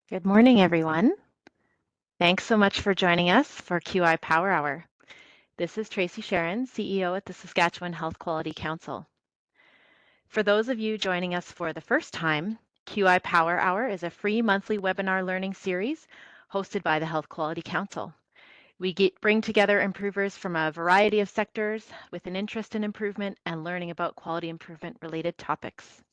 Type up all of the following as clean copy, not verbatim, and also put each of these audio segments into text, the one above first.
Good morning, everyone. Thanks so much for joining us for QI Power Hour. This is Tracy Sharon, CEO at the Saskatchewan Health Quality Council. For those of you joining us for the first time, QI Power Hour is a free monthly webinar learning series hosted by the Health Quality Council. We bring together improvers from a variety of sectors with an interest in improvement and learning about quality improvement related topics.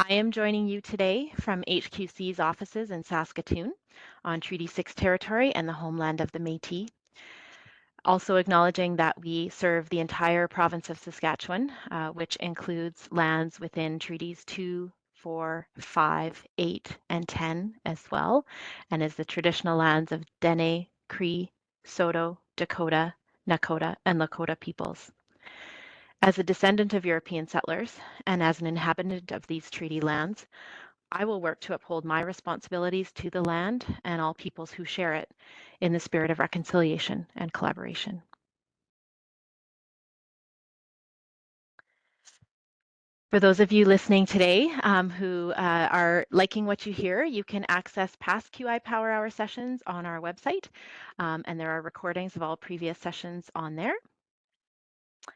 I am joining you today from HQC's offices in Saskatoon on Treaty 6 territory and the homeland of the Métis. Also acknowledging that we serve the entire province of Saskatchewan, which includes lands within Treaties 2, 4, 5, 8, and 10 as well, and is the traditional lands of Dene, Cree, Saulteaux, Dakota, Nakota, and Lakota peoples. As a descendant of European settlers and as an inhabitant of these treaty lands, I will work to uphold my responsibilities to the land and all peoples who share it in the spirit of reconciliation and collaboration. For those of you listening today who are liking what you hear, you can access past QI Power Hour sessions on our website, and there are recordings of all previous sessions on there.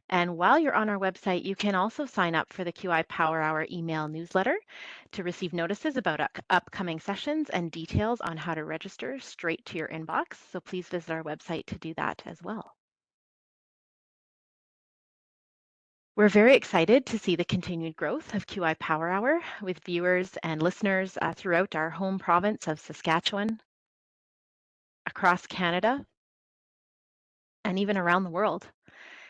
And while you're on our website, you can also sign up for the QI Power Hour email newsletter to receive notices about upcoming sessions and details on how to register straight to your inbox. So please visit our website to do that as well. We're very excited to see the continued growth of QI Power Hour with viewers and listeners throughout our home province of Saskatchewan, across Canada, and even around the world.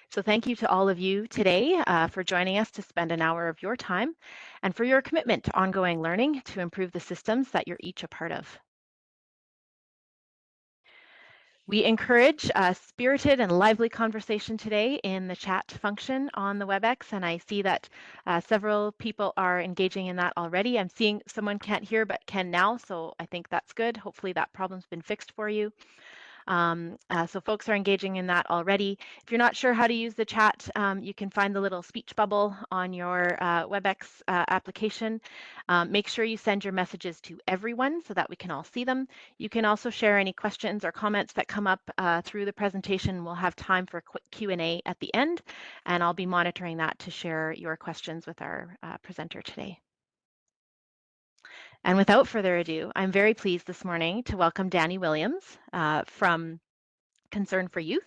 So thank you to all of you today for joining us to spend an hour of your time and for your commitment to ongoing learning to improve the systems that you're each a part of. We encourage a spirited and lively conversation today in the chat function on the WebEx, and I see that several people are engaging in that already. I'm seeing someone can't hear but can now, so I think that's good. Hopefully that problem's been fixed for you. So folks are engaging in that already. If you're not sure how to use the chat, you can find the little speech bubble on your WebEx application. Make sure you send your messages to everyone so that we can all see them. You can also share any questions or comments that come up through the presentation. We'll have time for a quick Q&A at the end, and I'll be monitoring that to share your questions with our presenter today. And without further ado, I'm very pleased this morning to welcome Danny Williams from Concern for Youth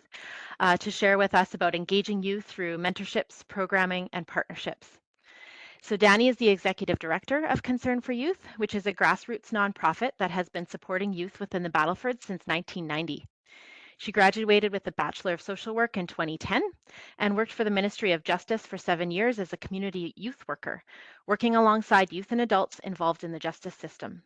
to share with us about engaging youth through mentorships, programming, and partnerships. So Danny is the Executive Director of Concern for Youth, which is a grassroots nonprofit that has been supporting youth within the Battlefords since 1990. She graduated with a Bachelor of Social Work in 2010 and worked for the Ministry of Justice for 7 years as a community youth worker, working alongside youth and adults involved in the justice system.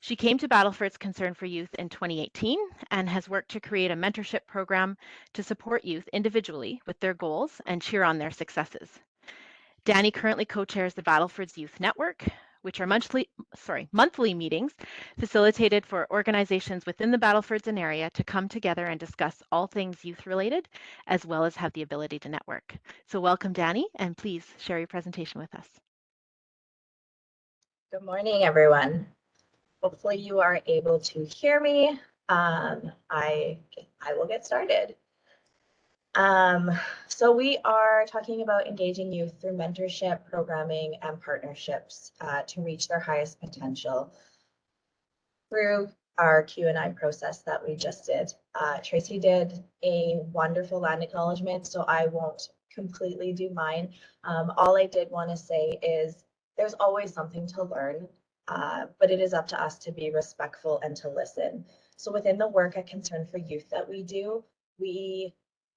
She came to Battlefords Concern for Youth in 2018 and has worked to create a mentorship program to support youth individually with their goals and cheer on their successes. Danny currently co-chairs the Battlefords Youth Network, which are monthly meetings facilitated for organizations within the Battlefords and area to come together and discuss all things youth related, as well as have the ability to network. So welcome, Danny, and please share your presentation with us. Good morning, everyone. Hopefully you are able to hear me. I will get started. So we are talking about engaging youth through mentorship, programming, and partnerships to reach their highest potential through our Q&I process that we just did. Tracy did a wonderful land acknowledgement, so I won't completely do mine. All I did want to say is there's always something to learn, but it is up to us to be respectful and to listen. So within the work at Concern for Youth that we do,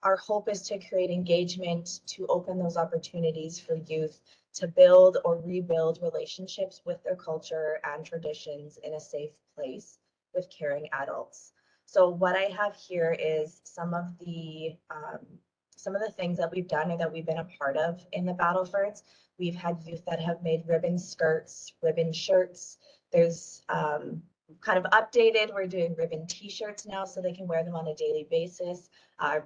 our hope is to create engagement, to open those opportunities for youth to build or rebuild relationships with their culture and traditions in a safe place with caring adults. So what I have here is some of the things that we've done or that we've been a part of in the Battlefords. We've had youth that have made ribbon skirts, ribbon shirts. There's kind of updated. We're doing ribbon t-shirts now so they can wear them on a daily basis,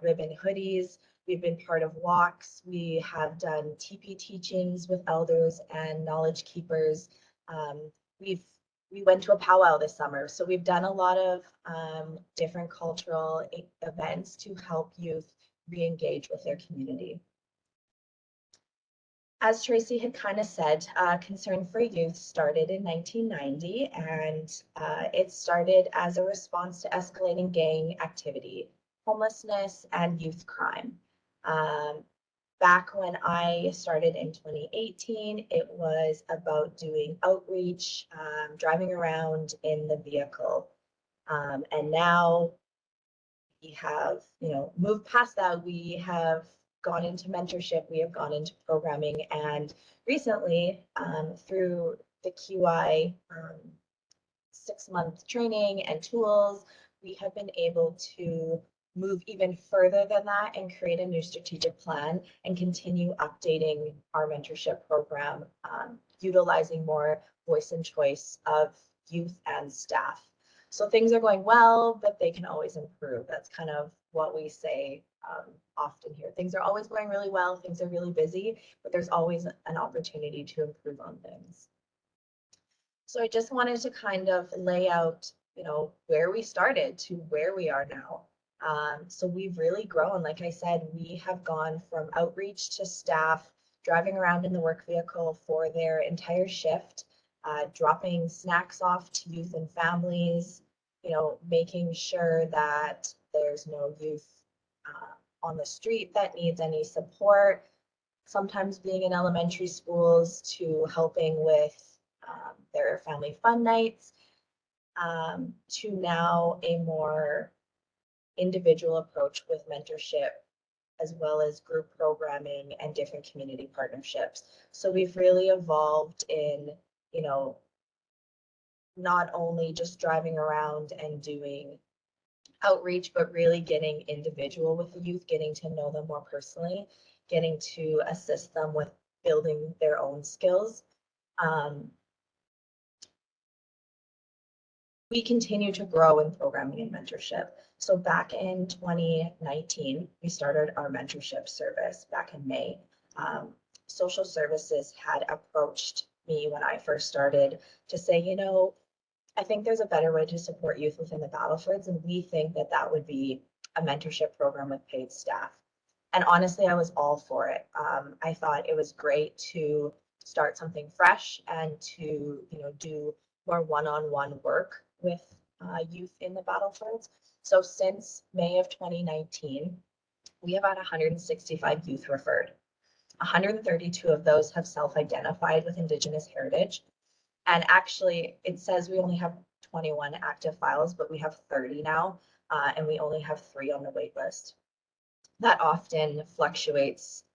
ribbon hoodies. We've been part of walks. We have done TP teachings with elders and knowledge keepers. We went to a powwow this summer, so we've done a lot of different cultural events to help youth re-engage with their community. As Tracy had kind of said, Concern for Youth started in 1990, and it started as a response to escalating gang activity, homelessness, and youth crime. Back when I started in 2018, it was about doing outreach, driving around in the vehicle. And now we have, moved past that. We have gone into mentorship, we have gone into programming, and recently, through the QI 6-month training and tools, we have been able to move even further than that and create a new strategic plan and continue updating our mentorship program, utilizing more voice and choice of youth and staff. So things are going well, but they can always improve. That's kind of what we say often here. Things are always going really well, things are really busy, but there's always an opportunity to improve on things. So I just wanted to kind of lay out, where we started to where we are now. So we've really grown. Like I said, we have gone from outreach to staff driving around in the work vehicle for their entire shift, dropping snacks off to youth and families, making sure that there's no youth on the street that needs any support, sometimes being in elementary schools to helping with their family fun nights, to now a more individual approach with mentorship, as well as group programming and different community partnerships. So we've really evolved in, not only just driving around and doing outreach, but really getting individual with the youth, getting to know them more personally, getting to assist them with building their own skills. We continue to grow in programming and mentorship. So back in 2019, we started our mentorship service back in May. Social services had approached me when I first started to say, I think there's a better way to support youth within the Battlefords, and we think that that would be a mentorship program with paid staff. And honestly, I was all for it. I thought it was great to start something fresh and to, do more one-on-one work with youth in the Battlefords. So since May of 2019, we have had 165 youth referred. 132 of those have self-identified with Indigenous heritage. And actually, it says we only have 21 active files, but we have 30 now, and we only have 3 on the wait list. That often fluctuates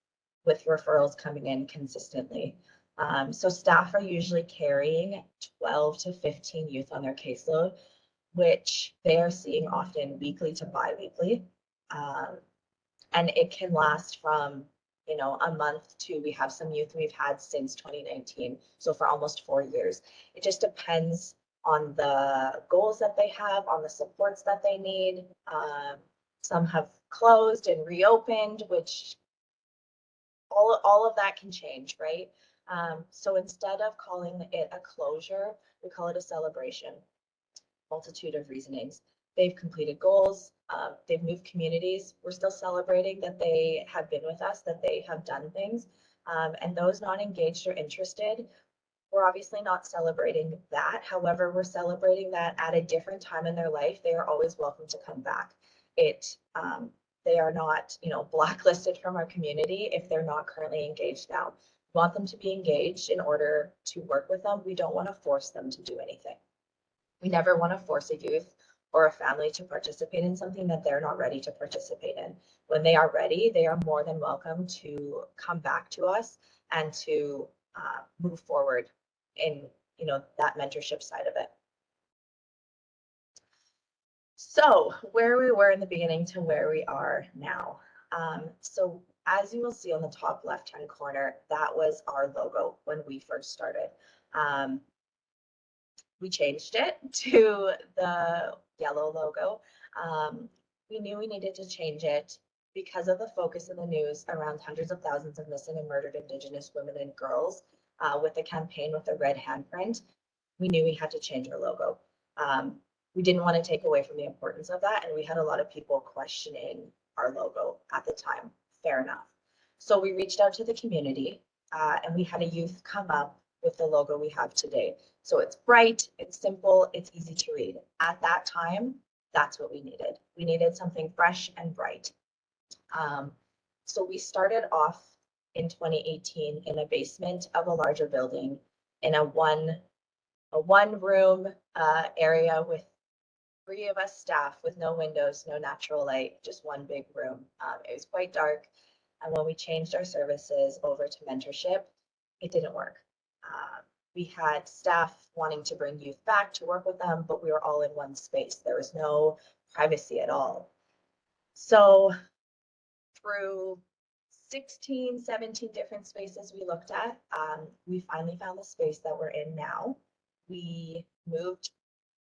with referrals coming in consistently. So staff are usually carrying 12 to 15 youth on their caseload, which they are seeing often weekly to bi-weekly. And it can last from, a month to, we have some youth we've had since 2019, so for almost 4 years. It just depends on the goals that they have, on the supports that they need. Some have closed and reopened, which all of that can change, right? So instead of calling it a closure, we call it a celebration. Multitude of reasonings. They've completed goals, they've moved communities. We're still celebrating that they have been with us, that they have done things. And those not engaged or interested, we're obviously not celebrating that. However, we're celebrating that at a different time in their life, they are always welcome to come back. They are not, blacklisted from our community if they're not currently engaged now. We want them to be engaged in order to work with them. We don't want to force them to do anything. We never want to force a youth or a family to participate in something that they're not ready to participate in. When they are ready, they are more than welcome to come back to us and to move forward in, that mentorship side of it. So where we were in the beginning to where we are now. So as you will see on the top left-hand corner, that was our logo when we first started. We changed it to the yellow logo. We knew we needed to change it because of the focus in the news around hundreds of thousands of missing and murdered Indigenous women and girls. with the campaign with the red handprint, we knew we had to change our logo. We didn't want to take away from the importance of that, and we had a lot of people questioning our logo at the time. Fair enough. So we reached out to the community, and we had a youth come up with the logo we have today. So it's bright, it's simple, it's easy to read. At that time, that's what we needed. We needed something fresh and bright. So we started off in 2018 in a basement of a larger building in a one room area with 3 of us staff with no windows, no natural light, just one big room. It was quite dark. And when we changed our services over to mentorship, it didn't work. We had staff wanting to bring youth back to work with them, but we were all in one space. There was no privacy at all. So through 16, 17 different spaces we looked at, we finally found the space that we're in now. We moved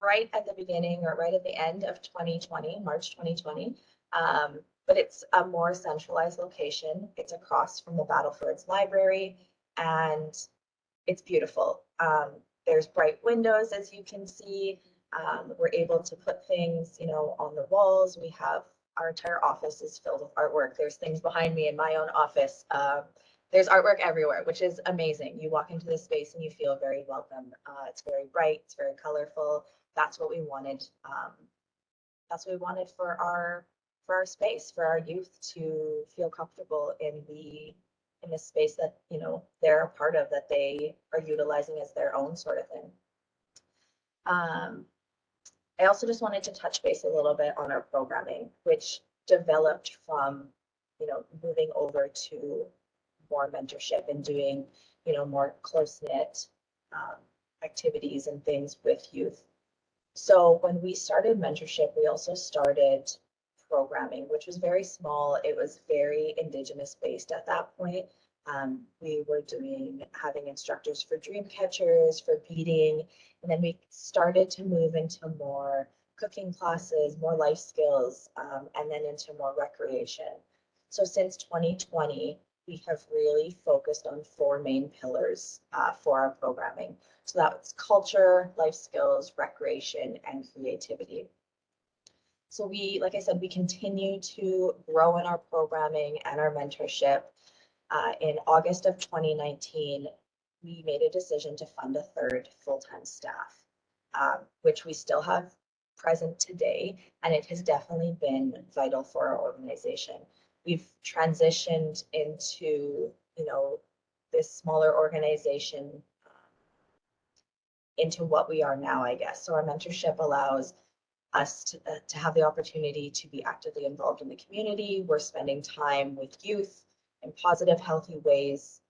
right at the beginning or right at the end of 2020, March 2020. But it's a more centralized location. It's across from the Battlefords Library, and it's beautiful. There's bright windows, as you can see. We're able to put things, on the walls. We have our entire office is filled with artwork. There's things behind me in my own office. There's artwork everywhere, which is amazing. You walk into this space and you feel very welcome. It's very bright, it's very colorful. That's what we wanted. That's what we wanted for our space, for our youth to feel comfortable in the space that they're a part of, that they are utilizing as their own sort of thing. I also just wanted to touch base a little bit on our programming, which developed from moving over to more mentorship and doing more close-knit activities and things with youth. So when we started mentorship, we also started programming, which was very small. It was very Indigenous based at that point. We were having instructors for dream catchers, for beading, and then we started to move into more cooking classes, more life skills, and then into more recreation. So since 2020, we have really focused on 4 main pillars for our programming. So that's culture, life skills, recreation, and creativity. So like I said, we continue to grow in our programming and our mentorship. In August of 2019, we made a decision to fund a 3rd full-time staff, which we still have present today, and it has definitely been vital for our organization. We've transitioned into, this smaller organization into what we are now, I guess. So our mentorship allows us to have the opportunity to be actively involved in the community. We're spending time with youth in positive, healthy ways,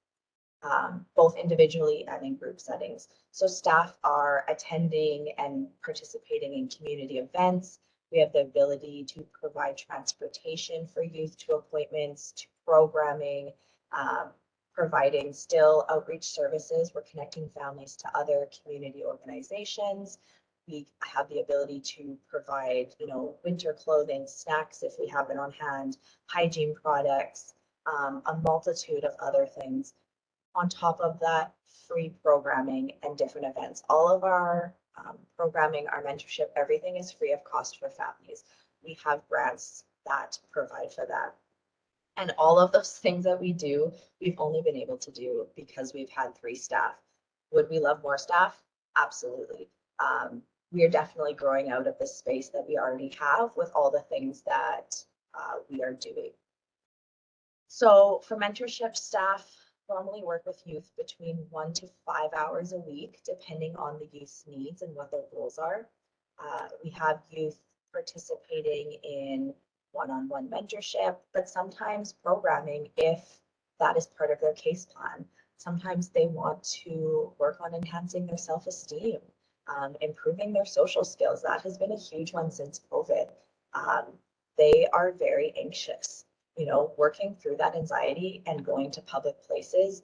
both individually and in group settings. So staff are attending and participating in community events. We have the ability to provide transportation for youth to appointments, to programming, providing still outreach services. We're connecting families to other community organizations. We have the ability to provide, winter clothing, snacks if we have it on hand, hygiene products, a multitude of other things. On top of that, free programming and different events. All of our programming, our mentorship, everything is free of cost for families. We have grants that provide for that. And all of those things that we do, we've only been able to do because we've had 3 staff. Would we love more staff? Absolutely. We are definitely growing out of the space that we already have with all the things that we are doing. So for mentorship, staff normally work with youth between 1 to 5 hours a week, depending on the youth's needs and what their goals are. We have youth participating in one-on-one mentorship, but sometimes programming if that is part of their case plan. Sometimes they want to work on enhancing their self-esteem, improving their social skills. That has been a huge one since COVID. They are very anxious, working through that anxiety and going to public places,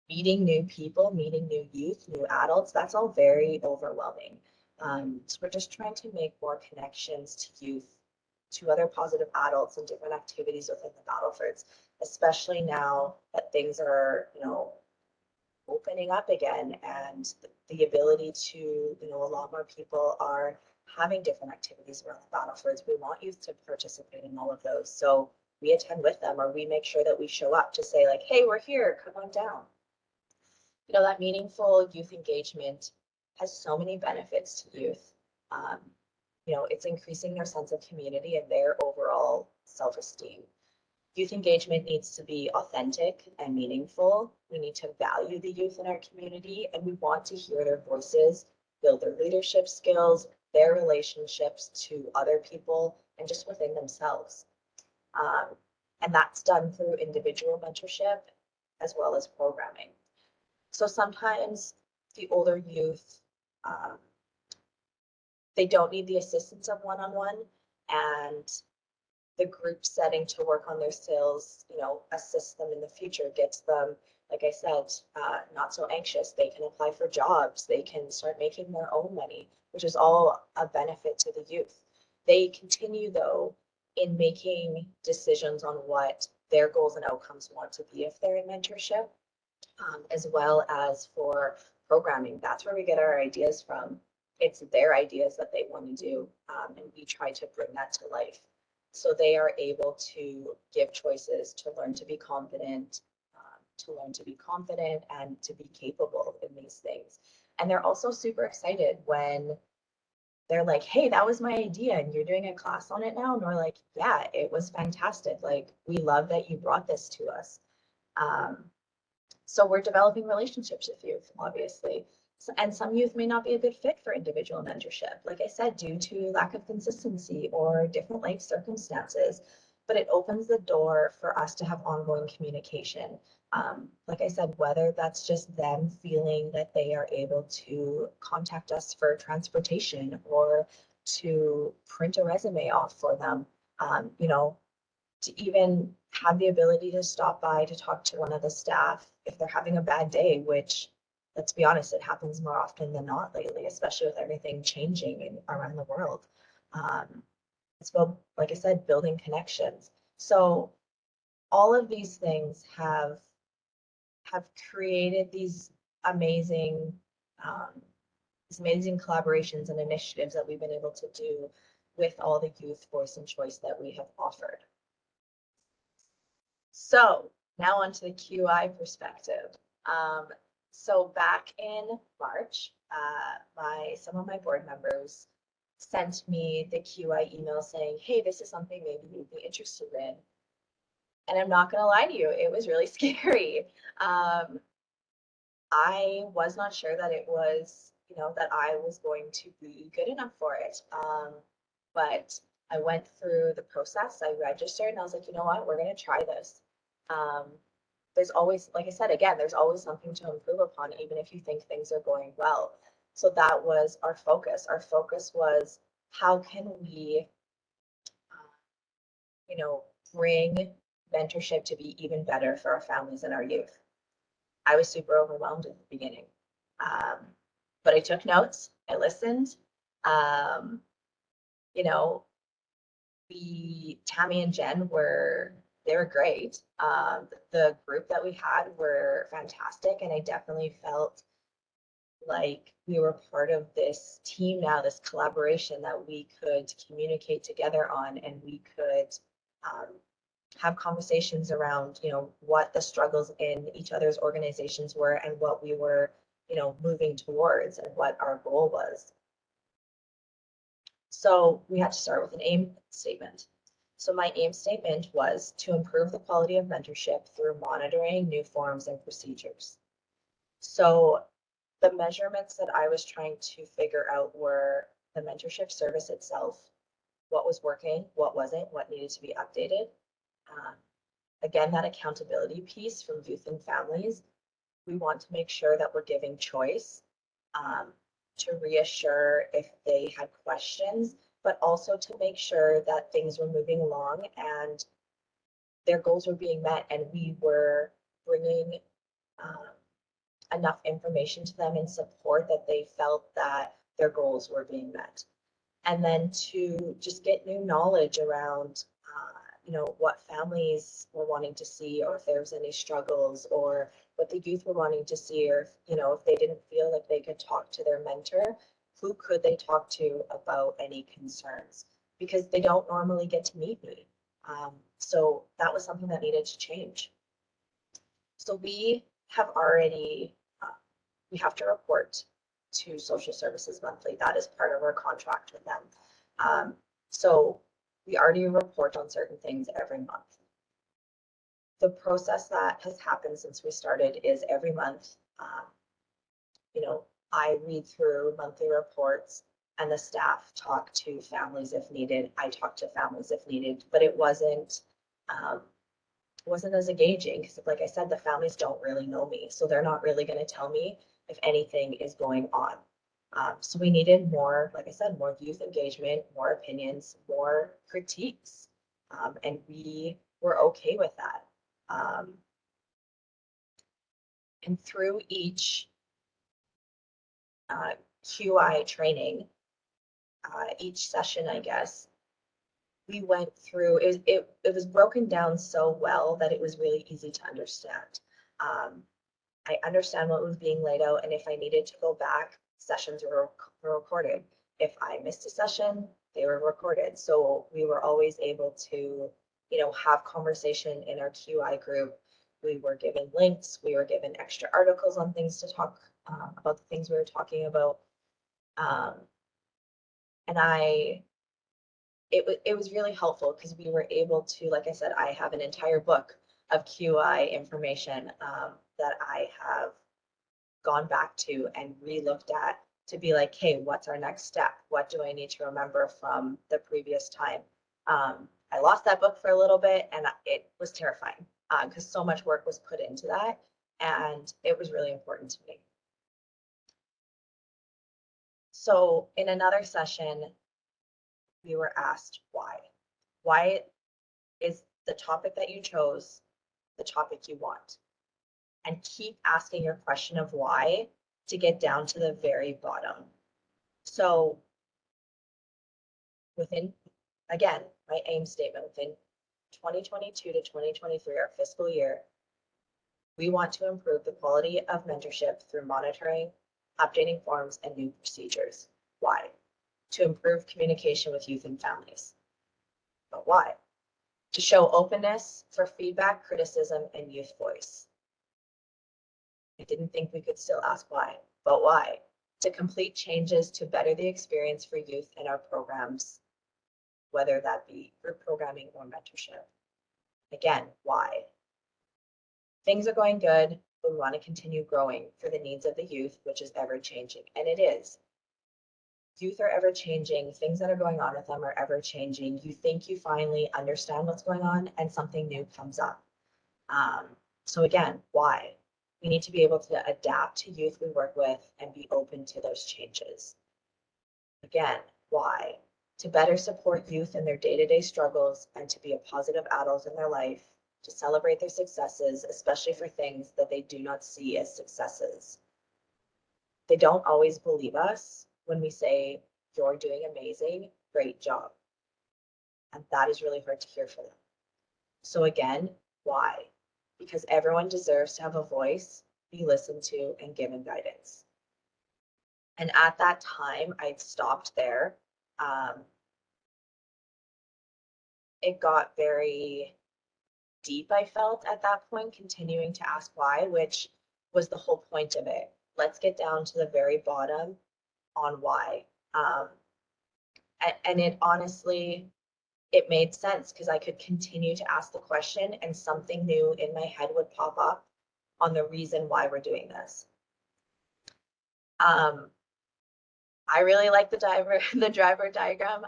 meeting new people, meeting new youth, new adults. That's all very overwhelming. So we're just trying to make more connections to youth, to other positive adults and different activities within the Battlefords, especially now that things are, opening up again, and the ability to, a lot more people are having different activities around the battlefields. We want youth to participate in all of those. So we attend with them, or we make sure that we show up to say like, hey, we're here, come on down. That meaningful youth engagement has so many benefits to youth. Um, it's increasing their sense of community and their overall self-esteem. Youth engagement needs to be authentic and meaningful. We need to value the youth in our community, and we want to hear their voices, build their leadership skills, their relationships to other people, and just within themselves. And that's done through individual mentorship as well as programming. So sometimes the older youth, um, they don't need the assistance of one-on-one, and the group setting to work on their skills, assist them in the future, gets them, like I said, not so anxious. They can apply for jobs. They can start making their own money, which is all a benefit to the youth. They continue, though, in making decisions on what their goals and outcomes want to be if they're in mentorship, as well as for programming. That's where we get our ideas from. It's their ideas that they want to do, and we try to bring that to life. So they are able to give choices, to learn to be confident, and to be capable in these things. And they're also super excited when they're like, hey, that was my idea and you're doing a class on it now. And we're like, yeah, it was fantastic. Like, we love that you brought this to us. Um, so we're developing relationships with youth, obviously. And some youth may not be a good fit for individual mentorship, like I said, due to lack of consistency or different life circumstances. But it opens the door for us to have ongoing communication. Like I said, whether that's just them feeling that they are able to contact us for transportation or to print a resume off for them, to even have the ability to stop by to talk to one of the staff if they're having a bad day, which, let's be honest, it happens more often than not lately, especially with everything changing around the world. It's about, like I said, building connections. So all of these things have created amazing um, these amazing collaborations and initiatives that we've been able to do with all the youth voice and choice that we have offered. So now onto the QI perspective. So back in March, some of my board members sent me the QI email saying, hey, this is something maybe you'd be interested in. And I'm not going to lie to you, it was really scary. I was not sure that it was, that I was going to be good enough for it. But I went through the process, I registered, and I was like, you know what, we're going to try this. There's always, like I said, again, there's always something to improve upon, even if you think things are going well. So that was our focus. Our focus was, how can we, bring mentorship to be even better for our families and our youth? I was super overwhelmed at the beginning. But I took notes, I listened. Um, you know, Tammy and Jen they were great. The group that we had were fantastic, and I definitely felt like we were part of this team now, this collaboration that we could communicate together on, and we could um, have conversations around, what the struggles in each other's organizations were and what we were, moving towards and what our goal was. So we had to start with an aim statement. So my aim statement was to improve the quality of mentorship through monitoring new forms and procedures. So the measurements that I was trying to figure out were the mentorship service itself, what was working, what wasn't, what needed to be updated. Again, that accountability piece from youth and families, we want to make sure that we're giving choice, to reassure if they had questions, but also to make sure that things were moving along and their goals were being met, and we were bringing enough information to them in support that they felt that their goals were being met. And then to just get new knowledge around what families were wanting to see, or if there was any struggles, or what the youth were wanting to see, or if they didn't feel like they could talk to their mentor, who could they talk to about any concerns? Because they don't normally get to meet me. So that was something that needed to change. So we have already, we have to report to social services monthly. That is part of our contract with them. So we already report on certain things every month. The process that has happened since we started is every month, I read through monthly reports and the staff talk to families if needed. I talk to families if needed, but it wasn't as engaging because, like I said, the families don't really know me, so they're not really going to tell me if anything is going on. So we needed more, like I said, more youth engagement, more opinions, more critiques, and we were okay with that. And through each QI training, each session, I guess, we went through, it was broken down so well that it was really easy to understand. I understand what was being laid out, and if I needed to go back, sessions were recorded. If I missed a session, they were recorded. So we were always able to, have conversation in our QI group. We were given links, we were given extra articles on things to talk about the things we were talking about. And it was really helpful because we were able to, like I said, I have an entire book of QI information that I have gone back to and re-looked at to be like, hey, what's our next step? What do I need to remember from the previous time? I lost that book for a little bit and it was terrifying because so much work was put into that and it was really important to me. So in another session, we were asked why. Why is the topic that you chose the topic you want? And keep asking your question of why to get down to the very bottom. So within, again, my aim statement within 2022 to 2023, our fiscal year, we want to improve the quality of mentorship through monitoring, updating forms, and new procedures. Why? To improve communication with youth and families. But why? To show openness for feedback, criticism, and youth voice. I didn't think we could still ask why, but why? To complete changes to better the experience for youth in our programs, whether that be group programming or mentorship. Again, why? Things are going good, but we want to continue growing for the needs of the youth, which is ever changing, and it is. Youth are ever changing, things that are going on with them are ever changing. You think you finally understand what's going on and something new comes up. So again, why? We need to be able to adapt to youth we work with and be open to those changes. Again, why? To better support youth in their day-to-day struggles and to be a positive adult in their life, to celebrate their successes, especially for things that they do not see as successes. They don't always believe us when we say, you're doing amazing, great job. And that is really hard to hear for them. So again, why? Because everyone deserves to have a voice, be listened to, and given guidance. And at that time, I'd stopped there. It got very deep, I felt at that point, continuing to ask why, which was the whole point of it. Let's get down to the very bottom on why. And it honestly, it made sense because I could continue to ask the question and something new in my head would pop up on the reason why we're doing this. I really like the driver diagram.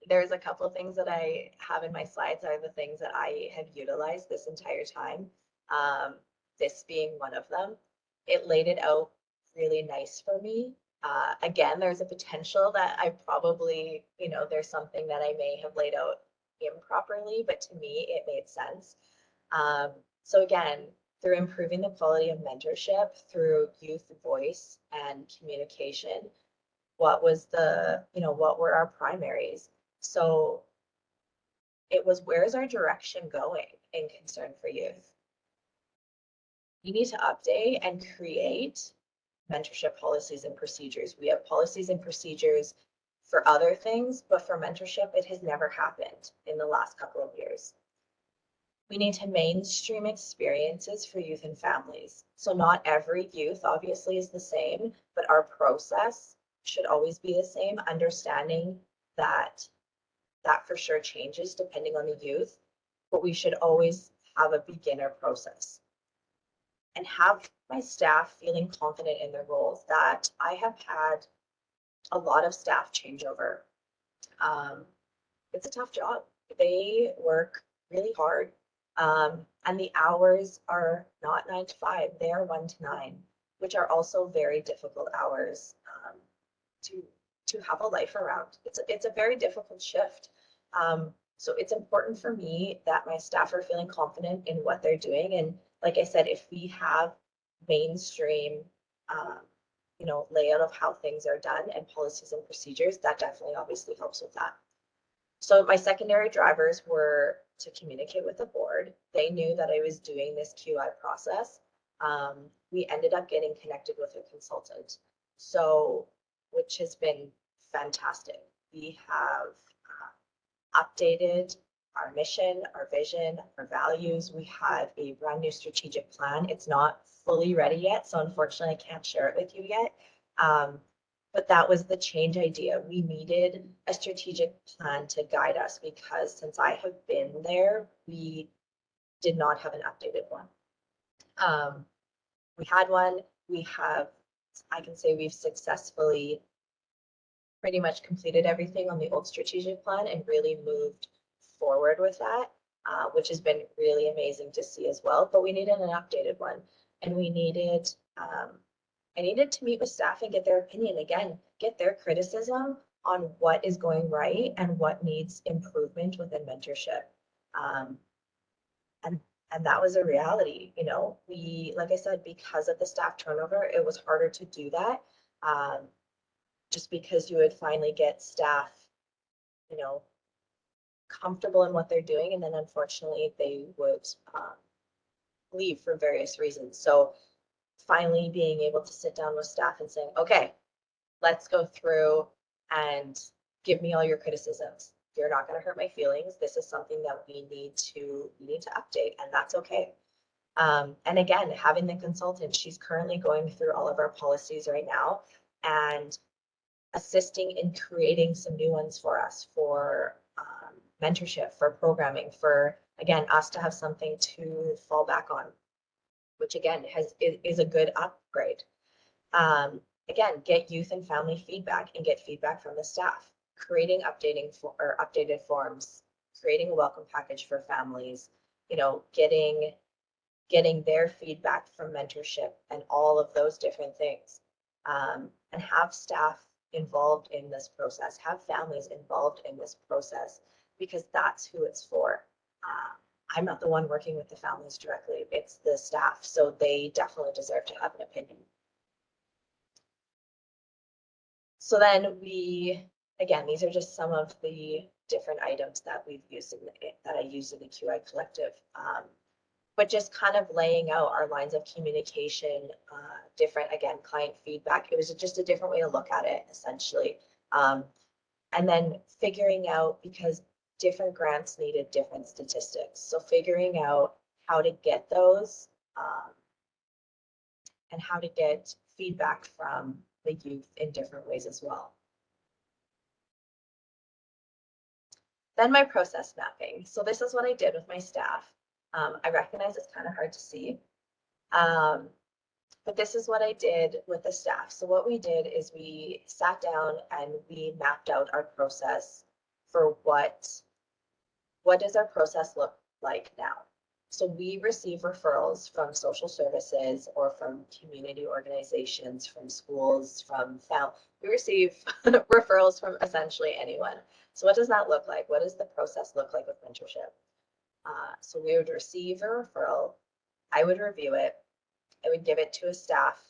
There's a couple of things that I have in my slides are the things that I have utilized this entire time. This being one of them. It laid it out really nice for me. Again, there's a potential that I probably, there's something that I may have laid out improperly, but to me, it made sense. So again, through improving the quality of mentorship through youth voice and communication, what were our primaries? So it was, where's our direction going in Concern for Youth? we need to update and create mentorship policies and procedures. We have policies and procedures for other things, but for mentorship, it has never happened in the last couple of years. We need to mainstream experiences for youth and families. So not every youth obviously is the same, but our process should always be the same, understanding that that for sure changes depending on the youth, but we should always have a beginner process and have my staff feeling confident in their roles. That I have had a lot of staff changeover. It's a tough job. They work really hard. And the hours are not 9 to 5, they are 1 to 9, which are also very difficult hours to have a life around. It's a very difficult shift. So it's important for me that my staff are feeling confident in what they're doing. And like I said, if we have mainstream, layout of how things are done and policies and procedures, that definitely obviously helps with that. So my secondary drivers were to communicate with the board. They knew that I was doing this QI process. We ended up getting connected with a consultant, so which has been fantastic. We have updated our mission, our vision, our values. We have a brand new strategic plan. It's not fully ready yet, so unfortunately I can't share it with you yet. But that was the change idea. We needed a strategic plan to guide us because since I have been there, we did not have an updated one. We had one. I can say we've successfully pretty much completed everything on the old strategic plan and really moved forward with that, which has been really amazing to see as well. But we needed an updated one, and I needed to meet with staff and get their opinion again, get their criticism on what is going right and what needs improvement within mentorship. And that was a reality. We, like I said, because of the staff turnover, it was harder to do that. Just because you would finally get staff, comfortable in what they're doing, and then unfortunately they would leave for various reasons. So finally being able to sit down with staff and saying, okay, let's go through and give me all your criticisms. You're not going to hurt my feelings. This is something that we need to update, and that's okay. And again, having the consultant, she's currently going through all of our policies right now and assisting in creating some new ones for us for mentorship, for programming, for again us to have something to fall back on, which again is a good upgrade. Again, get youth and family feedback and get feedback from the staff, creating updated forms, creating a welcome package for families, getting their feedback from mentorship and all of those different things. And have staff involved in this process, have families involved in this process, because that's who it's for. I'm not the one working with the families directly, it's the staff, so they definitely deserve to have an opinion. So then again, these are just some of the different items that we've used that I used in the QI collective. But just kind of laying out our lines of communication, different, again, client feedback. It was just a different way to look at it, essentially. And then figuring out, because different grants needed different statistics. So figuring out how to get those and how to get feedback from the youth in different ways as well. Then my process mapping. So this is what I did with my staff. I recognize it's kind of hard to see, but this is what I did with the staff. So what we did is we sat down and we mapped out our process for what does our process look like now. So we receive referrals from social services or from community organizations, from schools, from we receive referrals from essentially anyone. So what does that look like? What does the process look like with mentorship? So we would receive a referral, I would review it, I would give it to a staff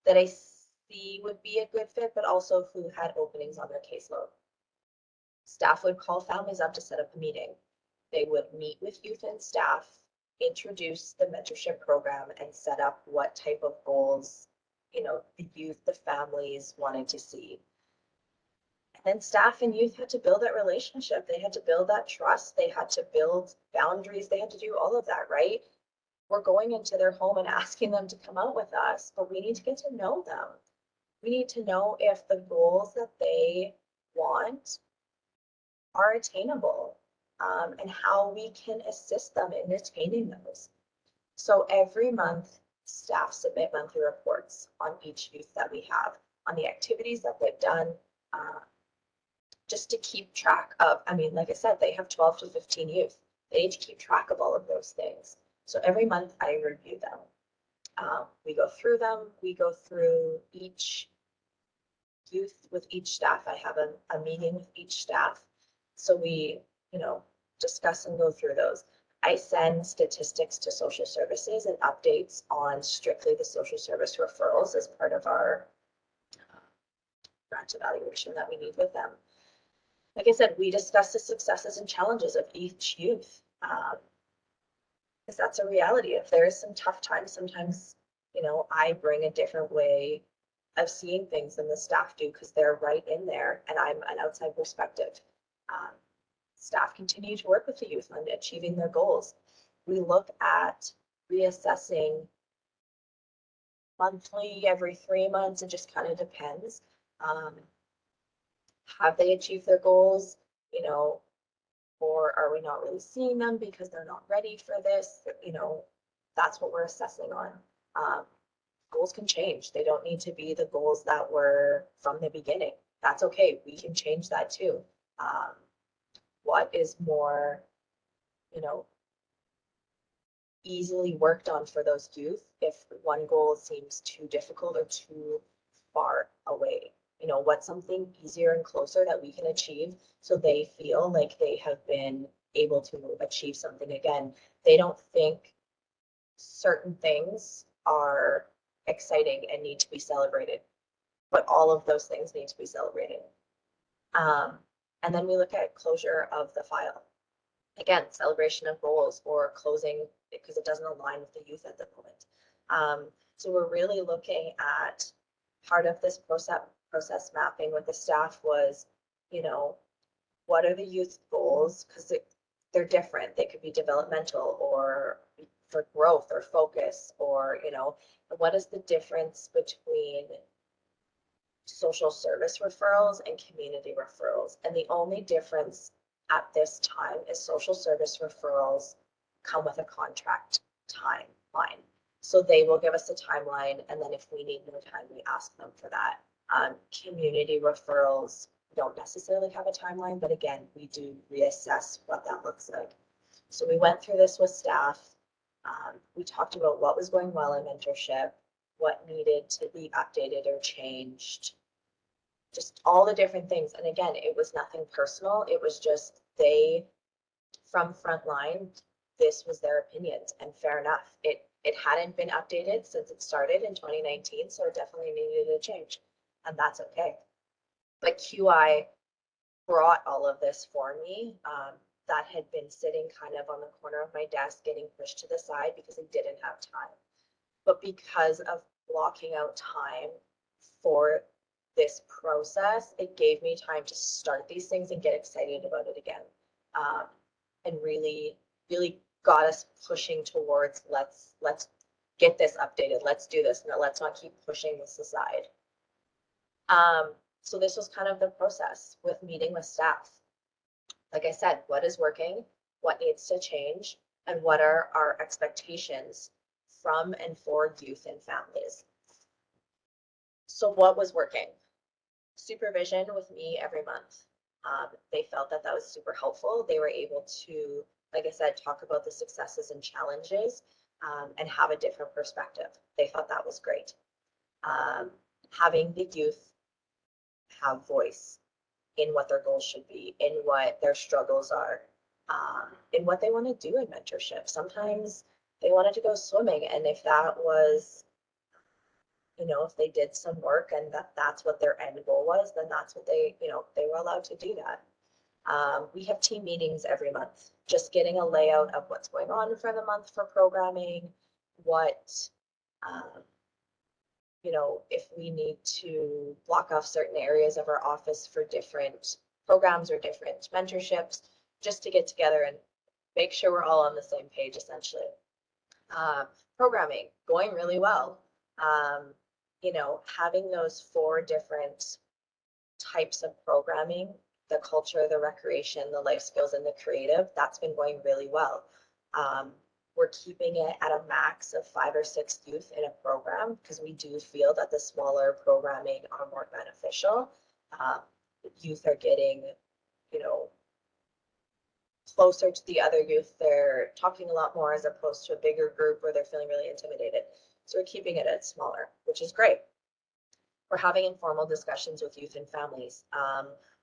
that I see would be a good fit, but also who had openings on their caseload. Staff would call families up to set up a meeting. They would meet with youth and staff introduce the mentorship program and set up what type of goals, the youth, the families wanted to see. And then staff and youth had to build that relationship. They had to build that trust. They had to build boundaries. They had to do all of that, right? We're going into their home and asking them to come out with us, but we need to get to know them. We need to know if the goals that they want are attainable, and how we can assist them in attaining those. So every month, staff submit monthly reports on each youth that we have, on the activities that they've done, just to keep track of. I mean, like I said, they have 12 to 15 youth. They need to keep track of all of those things. So every month I review them. We go through them. We go through each youth with each staff. I have a meeting with each staff. So we, discuss and go through those. I send statistics to social services and updates on strictly the social service referrals as part of our grant evaluation that we need with them. Like I said, we discuss the successes and challenges of each youth, because that's a reality. If there's some tough times, sometimes, I bring a different way of seeing things than the staff do because they're right in there and I'm an outside perspective. Staff continue to work with the youth on achieving their goals. We look at reassessing monthly, every 3 months. It just kind of depends. Have they achieved their goals, or are we not really seeing them because they're not ready for this? That's what we're assessing on. Goals can change. They don't need to be the goals that were from the beginning. That's okay. We can change that too. What is more, easily worked on for those youth if one goal seems too difficult or too far away? What's something easier and closer that we can achieve so they feel like they have been able to achieve something again? They don't think certain things are exciting and need to be celebrated, but all of those things need to be celebrated. And then we look at closure of the file. Again, celebration of goals or closing because it doesn't align with the youth at the moment. So we're really looking at part of this process mapping with the staff was, what are the youth goals? Because they're different. They could be developmental or for growth or focus, or, what is the difference between social service referrals and community referrals? And the only difference at this time is social service referrals come with a contract timeline. So they will give us a timeline, and then if we need more time, we ask them for that. Community referrals don't necessarily have a timeline, but again, we do reassess what that looks like. So we went through this with staff. We talked about what was going well in mentorship, what needed to be updated or changed, just all the different things. And again, it was nothing personal. It was just they, from frontline, this was their opinions, and fair enough. It hadn't been updated since it started in 2019, so it definitely needed a change, and that's okay. But QI brought all of this for me. That had been sitting kind of on the corner of my desk, getting pushed to the side because I didn't have time. But because of blocking out time for this process, it gave me time to start these things and get excited about it again. And really got us pushing towards let's get this updated. Let's do this. No, let's not keep pushing this aside. So this was kind of the process with meeting with staff. Like I said, what is working, what needs to change, and what are our expectations from and for youth and families. So what was working? Supervision with me every month. They felt that was super helpful. They were able to, like I said, talk about the successes and challenges, and have a different perspective. They thought that was great. Having the youth have voice in what their goals should be, in what their struggles are, in what they want to do in mentorship. Sometimes they wanted to go swimming, and if that was, if they did some work and that's what their end goal was, then that's what they were allowed to do that. We have team meetings every month, just getting a layout of what's going on for the month for programming, what, um, if we need to block off certain areas of our office for different programs or different mentorships, just to get together and make sure we're all on the same page, essentially. Um, Programming going really well. Having those 4 different types of programming, the culture, the recreation, the life skills, and the creative, that's been going really well. Um, we're keeping it at a max of 5 or 6 youth in a program because we do feel that the smaller programming are more beneficial. Um, Youth are getting, you know, closer to the other youth. They're talking a lot more as opposed to a bigger group where they're feeling really intimidated. So we're keeping it at smaller, which is great. We're having informal discussions with youth and families,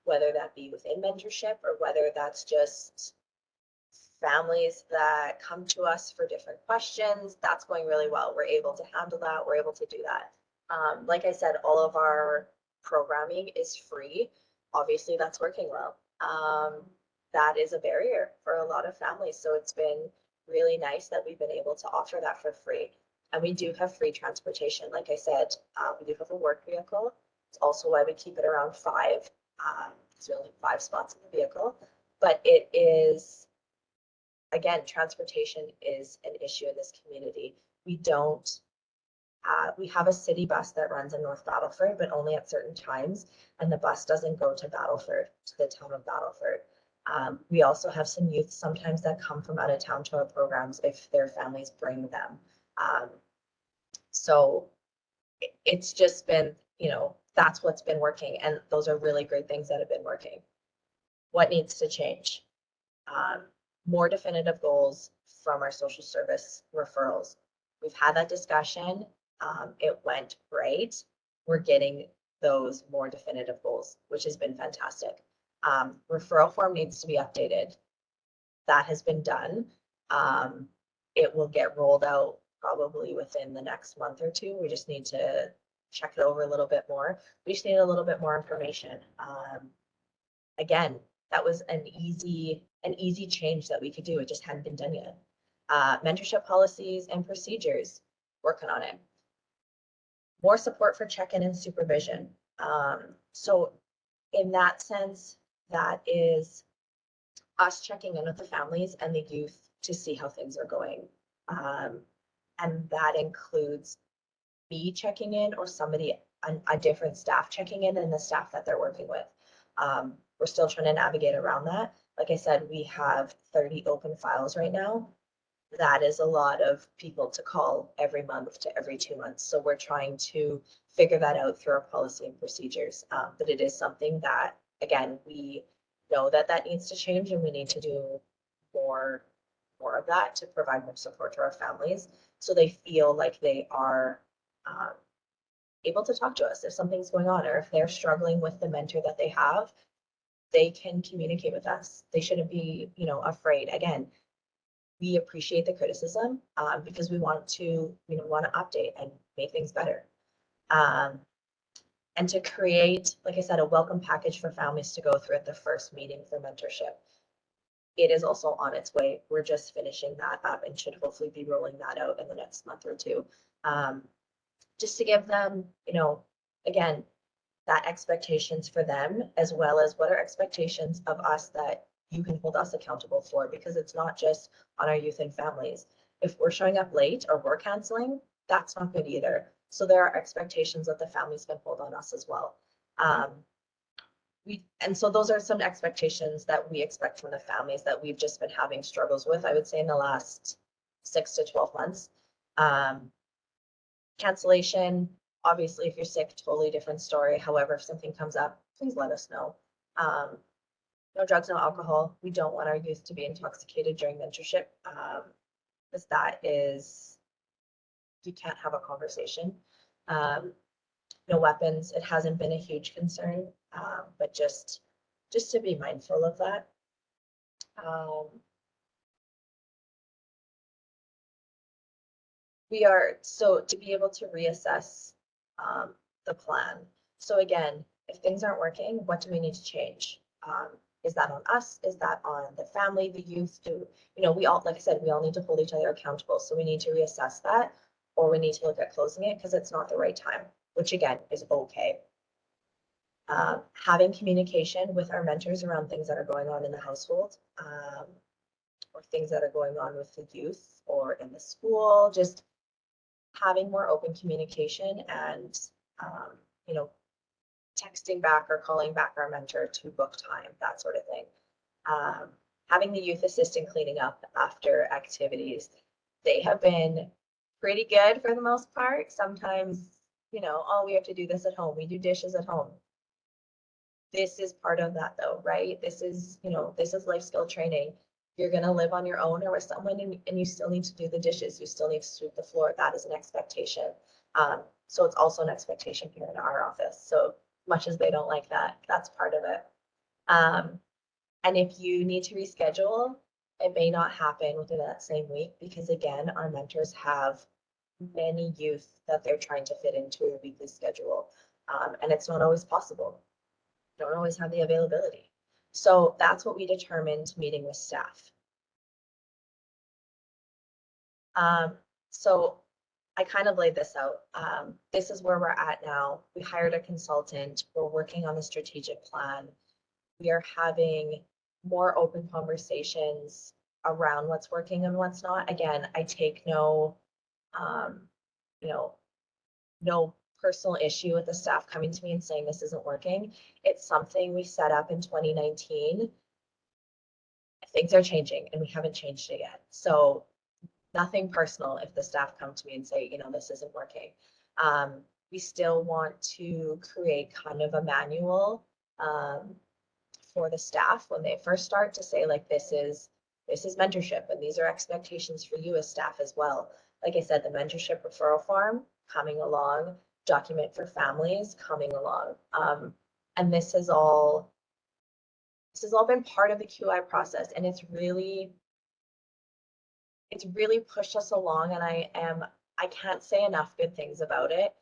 whether that be within mentorship or whether that's just families that come to us for different questions. That's going really well. We're able to handle that. We're able to do that. Like I said, all of our programming is free. Obviously, that's working well. That is a barrier for a lot of families. So it's been really nice that we've been able to offer that for free. And we do have free transportation. Like I said, we do have a work vehicle. It's also why we keep it around 5. Because we only have 5 spots in the vehicle. But it is, again, transportation is an issue in this community. We don't, we have a city bus that runs in North Battleford, but only at certain times. And the bus doesn't go to Battleford, to the town of Battleford. We also have some youth sometimes that come from out of town to our programs if their families bring them. Um, so it's just been, that's what's been working. And those are really great things that have been working. What needs to change? More definitive goals from our social service referrals. We've had that discussion. It went great. We're getting those more definitive goals, which has been fantastic. Referral form needs to be updated. That has been done. It will get rolled out probably within the next month or 2. We just need to check it over a little bit more. We just need a little bit more information. Again, that was an easy change that we could do. It just hadn't been done yet. Mentorship policies and procedures, working on it. More support for check-in and supervision. So in that sense, that is us checking in with the families and the youth to see how things are going. And that includes me checking in or somebody, a different staff checking in and the staff that they're working with. We're still trying to navigate around that. Like I said, we have 30 open files right now. That is a lot of people to call every month to every 2 months. So we're trying to figure that out through our policy and procedures. But it is something that, again, we know that needs to change and we need to do more of that to provide more support to our families so they feel like they are able to talk to us if something's going on or if they're struggling with the mentor that they have, they can communicate with us. They shouldn't be, afraid. Again, we appreciate the criticism because we want to update and make things better. And to create, like I said, a welcome package for families to go through at the first meeting for mentorship. It is also on its way. We're just finishing that up and should hopefully be rolling that out in the next month or 2. Just to give them, again, that expectations for them as well as what are expectations of us that you can hold us accountable for, because it's not just on our youth and families. If we're showing up late or we're canceling, that's not good either. So there are expectations that the families can hold on us as well. And so those are some expectations that we expect from the families that we've just been having struggles with, I would say, in the last 6 to 12 months. Cancellation, obviously, if you're sick, totally different story. However, if something comes up, please let us know. No drugs, no alcohol. We don't want our youth to be intoxicated during mentorship, because that is, you can't have a conversation. No weapons. It hasn't been a huge concern, but just to be mindful of that. So to be able to reassess the plan. So again, if things aren't working, what do we need to change? Is that on us? Is that on the family, the youth? We all, like I said, we all need to hold each other accountable. So we need to reassess that, or we need to look at closing it because it's not the right time, which again is okay. Having communication with our mentors around things that are going on in the household, or things that are going on with the youth or in the school, just having more open communication and, um, you know, texting back or calling back our mentor to book time, that sort of thing. Um, Having the youth assist in cleaning up after activities. They have been pretty good for the most part. Sometimes, oh, we have to do this at home. We do dishes at home. This is part of that though, right? This is life skill training. You're going to live on your own or with someone, and you still need to do the dishes. You still need to sweep the floor. That is an expectation. So it's also an expectation here in our office. So much as they don't like that, that's part of it. And if you need to reschedule, it may not happen within that same week because again, our mentors have many youth that they're trying to fit into a weekly schedule. And it's not always possible. Don't always have the availability. So that's what we determined meeting with staff. So I kind of laid this out. This is where we're at now. We hired a consultant. We're working on the strategic plan. We are having more open conversations around what's working and what's not. Again, I take no, you know, no personal issue with the staff coming to me and saying this isn't working. It's something we set up in 2019. Things are changing and we haven't changed it yet. So nothing personal if the staff come to me and say, this isn't working. We still want to create kind of a manual for the staff when they first start to say like, this is mentorship and these are expectations for you as staff as well. Like I said, the mentorship referral form coming along, document for families coming along. And this has all been part of the QI process, and it's really pushed us along, and I can't say enough good things about it.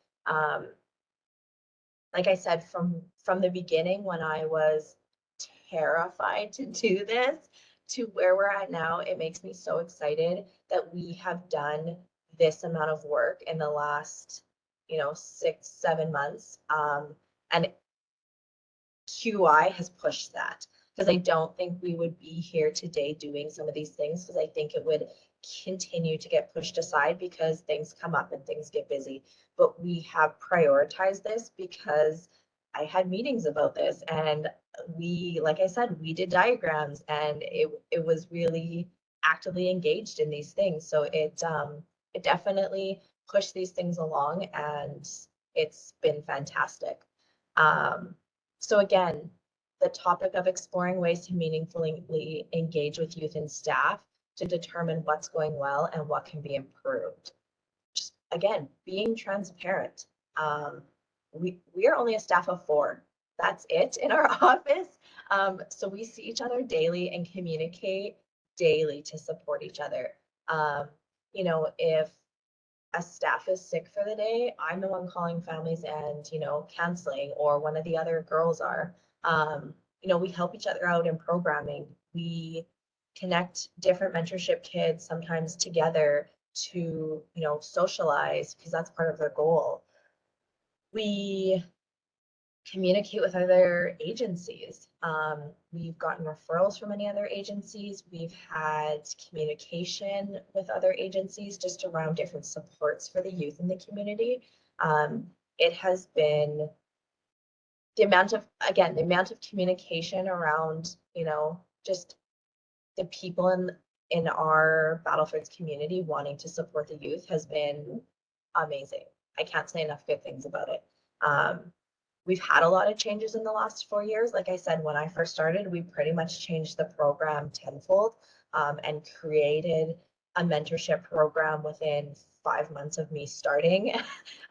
Like I said, from the beginning when I was terrified to do this to where we're at now, it makes me so excited that we have done this amount of work in the last, 6-7 months. And QI has pushed that because I don't think we would be here today doing some of these things because I think it would continue to get pushed aside because things come up and things get busy. But we have prioritized this because I had meetings about this and like I said, we did diagrams and it was really actively engaged in these things. So it definitely pushed these things along and it's been fantastic. So again, the topic of exploring ways to meaningfully engage with youth and staff to determine what's going well and what can be improved. Just again, being transparent. We are only a staff of 4. That's it in our office. So we see each other daily and communicate daily to support each other. If a staff is sick for the day, I'm the one calling families and, canceling, or one of the other girls are. We help each other out in programming. We connect different mentorship kids sometimes together to, socialize because that's part of their goal. We communicate with other agencies. We've gotten referrals from many other agencies. We've had communication with other agencies just around different supports for the youth in the community. It has been the amount of communication around, just the people in our Battlefords community wanting to support the youth has been amazing. I can't say enough good things about it. We've had a lot of changes in the last 4 years. Like I said, when I first started, we pretty much changed the program tenfold and created a mentorship program within 5 months of me starting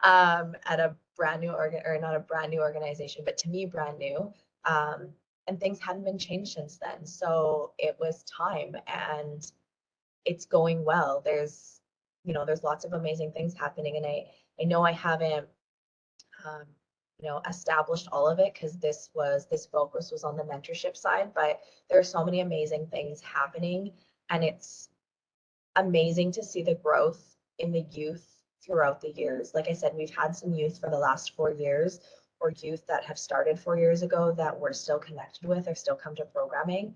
at a brand new not a brand new organization, but to me brand new. And things hadn't been changed since then. So it was time and it's going well. There's lots of amazing things happening, and I know I haven't established all of it because this focus was on the mentorship side, but there are so many amazing things happening, and it's amazing to see the growth in the youth throughout the years. Like I said, we've had some youth for the last 4 years, or youth that have started 4 years ago that we're still connected with or still come to programming.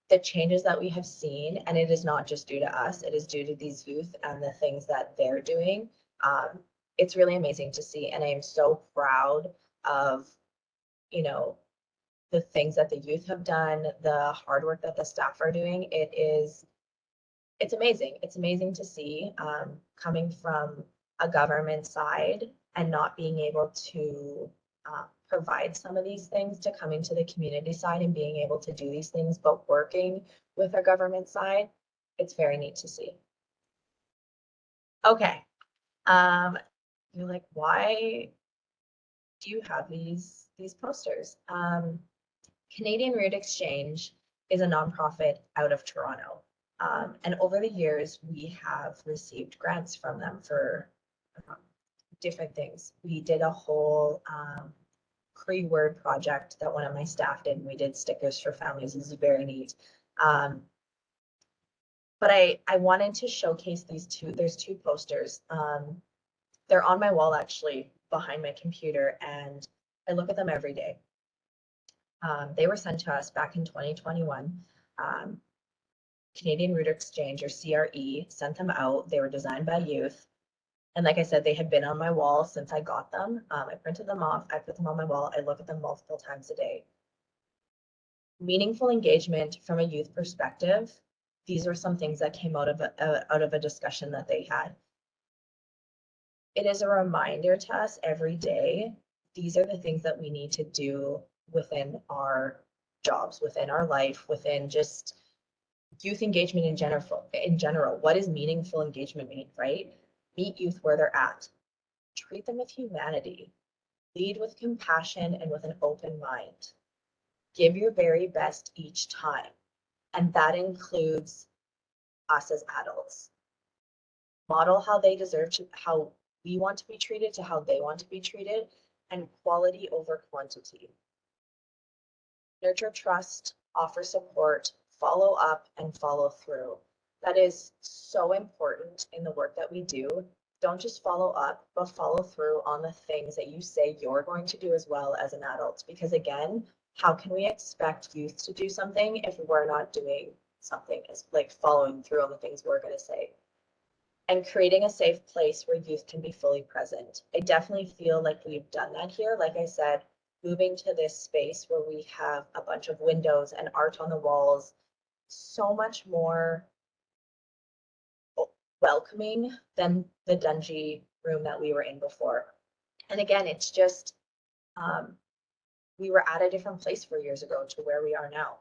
The changes that we have seen, and it is not just due to us, it is due to these youth and the things that they're doing. Um, it's really amazing to see, and I am so proud of, you know, the things that the youth have done, the hard work that the staff are doing. It's amazing. It's amazing to see, coming from a government side and not being able to provide some of these things, to coming to the community side and being able to do these things, but working with our government side. It's very neat to see. Okay. You're like, why do you have these posters? Canadian Root Exchange is a nonprofit out of Toronto. And over the years, we have received grants from them for um, different things. We did a whole Cree word project that one of my staff did. And we did stickers for families. This is very neat. But I wanted to showcase these two. There's two posters. They're on my wall actually behind my computer, and I look at them every day. They were sent to us back in 2021. Canadian Root Exchange, or CRE, sent them out. They were designed by youth. And like I said, they had been on my wall since I got them. I printed them off. I put them on my wall. I look at them multiple times a day. Meaningful engagement from a youth perspective. These were some things that came out of a discussion that they had. It is a reminder to us every day. These are the things that we need to do within our jobs, within our life, within just youth engagement in general. What does meaningful engagement mean, right? Meet youth where they're at. Treat them with humanity. Lead with compassion and with an open mind. Give your very best each time. And that includes us as adults. Model how they deserve to, how we want to be treated to how they want to be treated, and quality over quantity. Nurture trust, offer support, follow up, and follow through. That is so important in the work that we do. Don't just follow up, but follow through on the things that you say you're going to do as well as an adult. Because again, how can we expect youth to do something if we're not doing something, as like following through on the things we're going to say? And creating a safe place where youth can be fully present. I definitely feel like we've done that here. Like I said, moving to this space where we have a bunch of windows and art on the walls, so much more welcoming than the dungy room that we were in before. And again, it's just, we were at a different place 4 years ago to where we are now.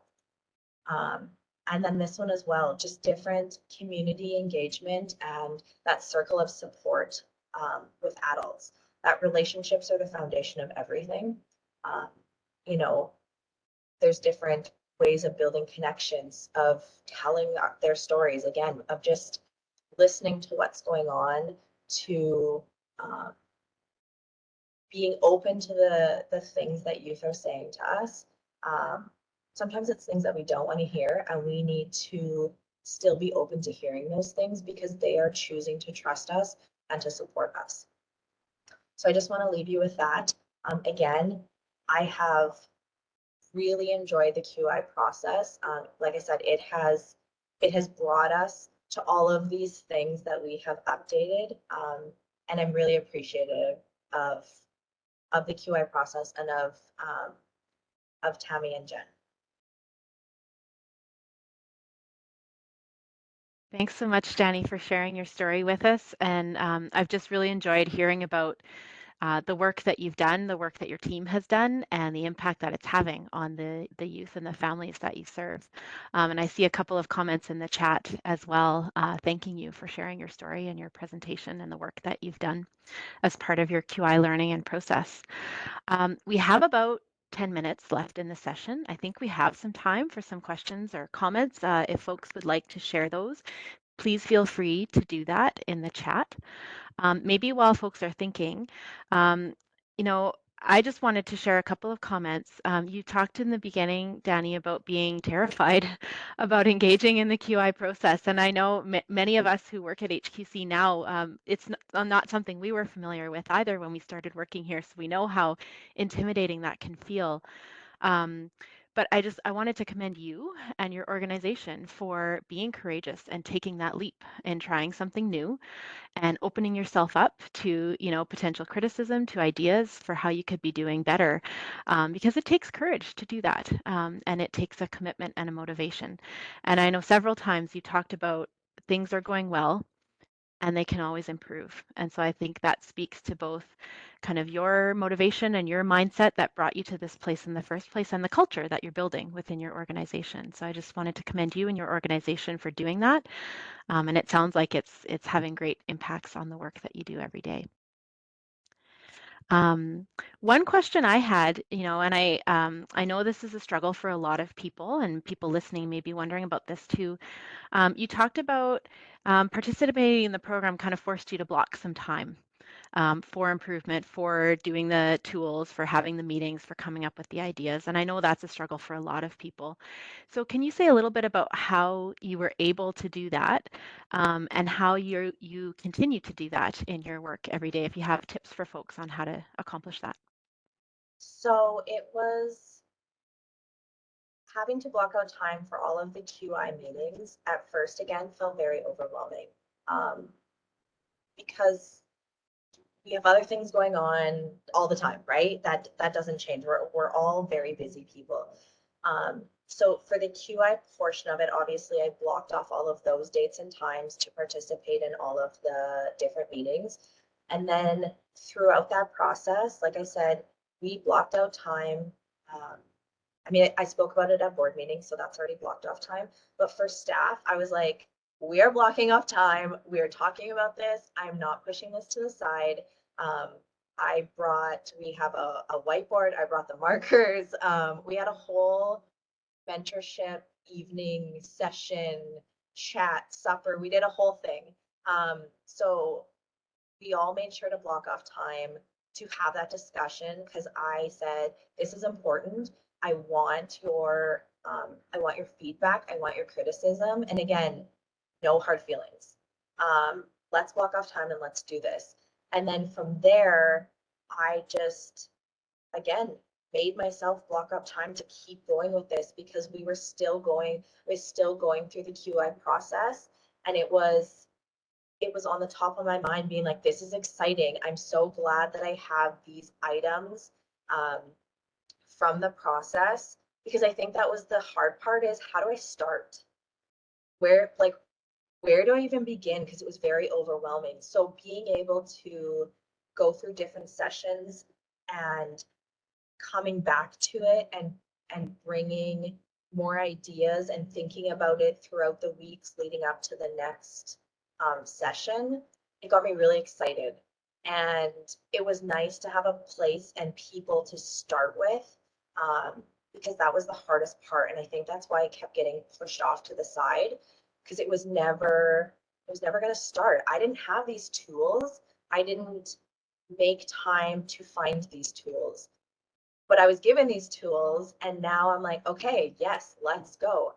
And then this one as well, just different community engagement and that circle of support with adults. That relationships are the foundation of everything. You know, there's different ways of building connections, of telling their stories, again, of just listening to what's going on, to being open to the things that youth are saying to us. Sometimes it's things that we don't want to hear, and we need to still be open to hearing those things because they are choosing to trust us and to support us. So I just want to leave you with that. Again, I have really enjoyed the QI process. Like I said, it has brought us to all of these things that we have updated, and I'm really appreciative of the QI process and of Tammy and Jen. Thanks so much, Danny, for sharing your story with us. And I've just really enjoyed hearing about the work that you've done, the work that your team has done, and the impact that it's having on the youth and the families that you serve. And I see a couple of comments in the chat as well, thanking you for sharing your story and your presentation and the work that you've done as part of your QI learning and process. We have about 10 minutes left in the session. I think we have some time for some questions or comments. If folks would like to share those, please feel free to do that in the chat. Maybe while folks are thinking, I just wanted to share a couple of comments. You talked in the beginning, Danny, about being terrified about engaging in the QI process. And I know many of us who work at HQC now, it's not something we were familiar with either when we started working here. So we know how intimidating that can feel. Um, but I wanted to commend you and your organization for being courageous and taking that leap and trying something new and opening yourself up to, potential criticism, to ideas for how you could be doing better, because it takes courage to do that, and it takes a commitment and a motivation. And I know several times you talked about things are going well and they can always improve. And so I think that speaks to both kind of your motivation and your mindset that brought you to this place in the first place and the culture that you're building within your organization. So I just wanted to commend you and your organization for doing that. And it sounds like it's having great impacts on the work that you do every day. Um, One question I had, and I know this is a struggle for a lot of people, and people listening may be wondering about this too. You talked about participating in the program kind of forced you to block some time for improvement, for doing the tools, for having the meetings, for coming up with the ideas. And I know that's a struggle for a lot of people. So can you say a little bit about how you were able to do that, and how you continue to do that in your work every day, if you have tips for folks on how to accomplish that? So it was having to block out time for all of the QI meetings at first again felt very overwhelming, um, because we have other things going on all the time, right? That doesn't change. We're all very busy people. So for the QI portion of it, obviously I blocked off all of those dates and times to participate in all of the different meetings. And then throughout that process, like I said, we blocked out time. Um, I mean, I spoke about it at board meetings, so that's already blocked off time. But for staff, I was like, we are blocking off time. We are talking about this. I'm not pushing this to the side. Um, we have a whiteboard. I brought the markers. We had a whole mentorship evening session, chat, supper. We did a whole thing. So we all made sure to block off time to have that discussion because I said, this is important. I want your feedback. I want your criticism. And again, no hard feelings. Let's block off time and let's do this. And then from there, I just, again, made myself block up time to keep going with this because we're still going through the QI process. And it was on the top of my mind being like, this is exciting. I'm so glad that I have these items um, from the process because I think that was the hard part is how do I start? Where, like, where do I even begin? Because it was very overwhelming. So being able to go through different sessions and coming back to it and bringing more ideas and thinking about it throughout the weeks leading up to the next session, it got me really excited. And it was nice to have a place and people to start with, because that was the hardest part. And I think that's why I kept getting pushed off to the side because it was never going to start. I didn't have these tools. I didn't make time to find these tools, but I was given these tools and now I'm like, okay, yes, let's go.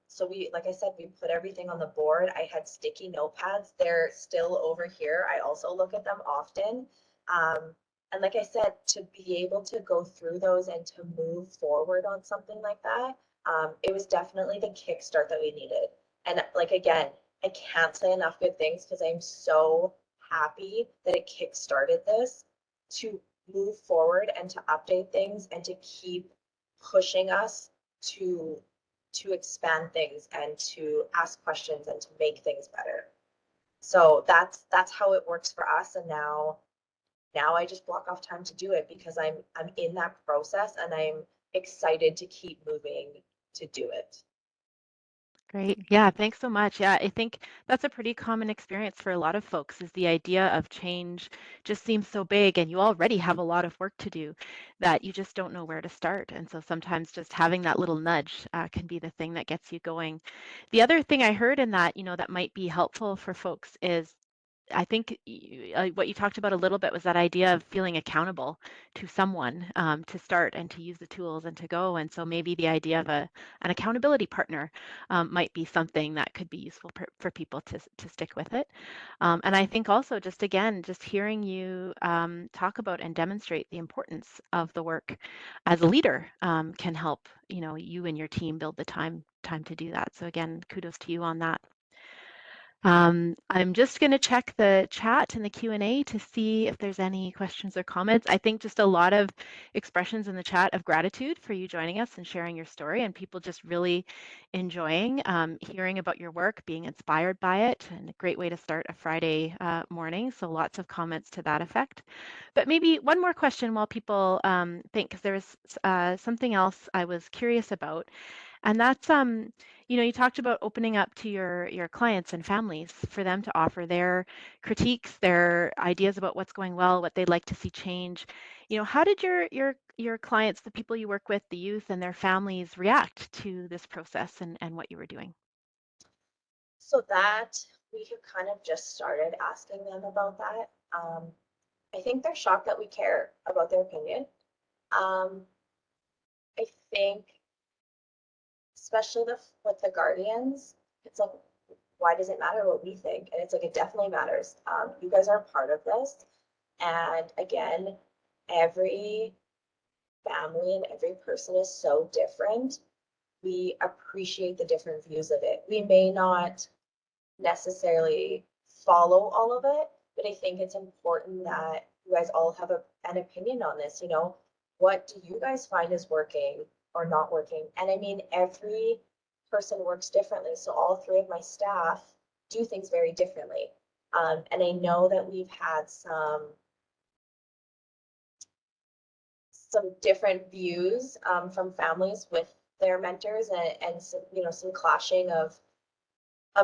So like I said, we put everything on the board. I had sticky notepads. They're still over here. I also look at them often. And like I said, to be able to go through those and to move forward on something like that, it was definitely the kickstart that we needed. And like, again, I can't say enough good things because I'm so happy that it kickstarted this to move forward and to update things and to keep pushing us to expand things and to ask questions and to make things better. So that's how it works for us. And now I just block off time to do it because I'm in that process and I'm excited to keep moving to do it. Great. Yeah, thanks so much. Yeah, I think that's a pretty common experience for a lot of folks is the idea of change just seems so big and you already have a lot of work to do that you just don't know where to start. And so sometimes just having that little nudge can be the thing that gets you going. The other thing I heard in that, that might be helpful for folks is I think what you talked about a little bit was that idea of feeling accountable to someone to start and to use the tools and to go. And so maybe the idea of an accountability partner might be something that could be useful for people to stick with it. And I think also just again, just hearing you talk about and demonstrate the importance of the work as a leader can help, you and your team build the time to do that. So again, kudos to you on that. I'm just going to check the chat and the Q&A to see if there's any questions or comments. I think just a lot of expressions in the chat of gratitude for you joining us and sharing your story, and people just really enjoying hearing about your work, being inspired by it, and a great way to start a Friday morning. So lots of comments to that effect. But maybe one more question while people think, because there was something else I was curious about. And that's you talked about opening up to your clients and families for them to offer their critiques, their ideas about what's going well, what they'd like to see change. How did your clients, the people you work with, the youth and their families react to this process and what you were doing? So that we have kind of just started asking them about that. I think they're shocked that we care about their opinion. Um, I think, especially with the guardians, it's like, why does it matter what we think? And it's like, it definitely matters. You guys are a part of this. And again, every family and every person is so different. We appreciate the different views of it. We may not necessarily follow all of it, but I think it's important that you guys all have an opinion on this. What do you guys find is working or not working? And I mean, every person works differently. So all three of my staff do things very differently. And I know that we've had some different views from families with their mentors and some, some clashing of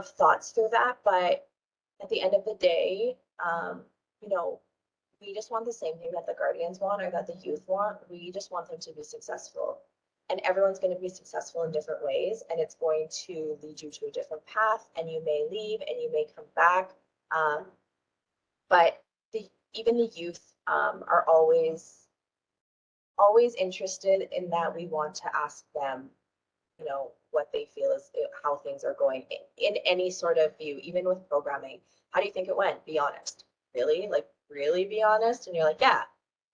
thoughts through that. But at the end of the day, you know, we just want the same thing that the guardians want or that the youth want. We just want them to be successful. And everyone's going to be successful in different ways, and it's going to lead you to a different path. And you may leave and you may come back. Um, but even the youth are always interested in that. We want to ask them, what they feel is how things are going in any sort of view, even with programming. How do you think it went? Be honest. Really? Like, really be honest? And you're like, yeah.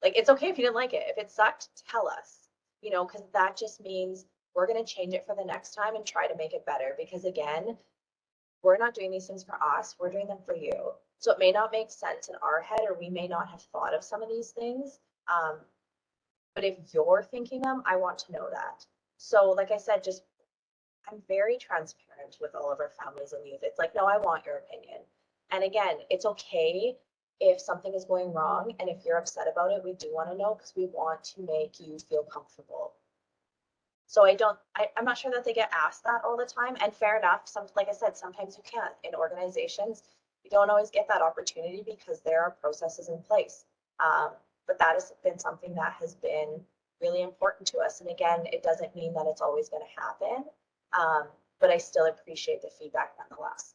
Like, it's okay if you didn't like it. If it sucked, tell us, because that just means we're going to change it for the next time and try to make it better. Because again, we're not doing these things for us, we're doing them for you. So it may not make sense in our head, or we may not have thought of some of these things. Um, but if you're thinking them, I want to know that. So, like I said, just I'm very transparent with all of our families and youth. It's like, no, I want your opinion. And again, it's okay if something is going wrong and if you're upset about it, we do want to know because we want to make you feel comfortable. So I'm not sure that they get asked that all the time. And fair enough. Like I said, sometimes you can't. In organizations, you don't always get that opportunity because there are processes in place. But that has been something that has been really important to us. And again, it doesn't mean that it's always going to happen. But I still appreciate the feedback nonetheless.